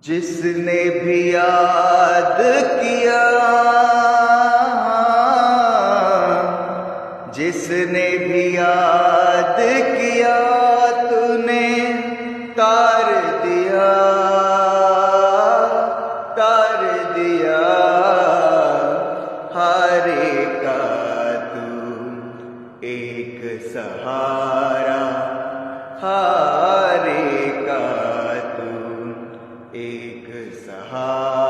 जिसने भी याद किया, जिसने भी याद किया, तूने तार दिया, तार दिया। हारे का तू एक सहारा, हारे का तू एक सहारा।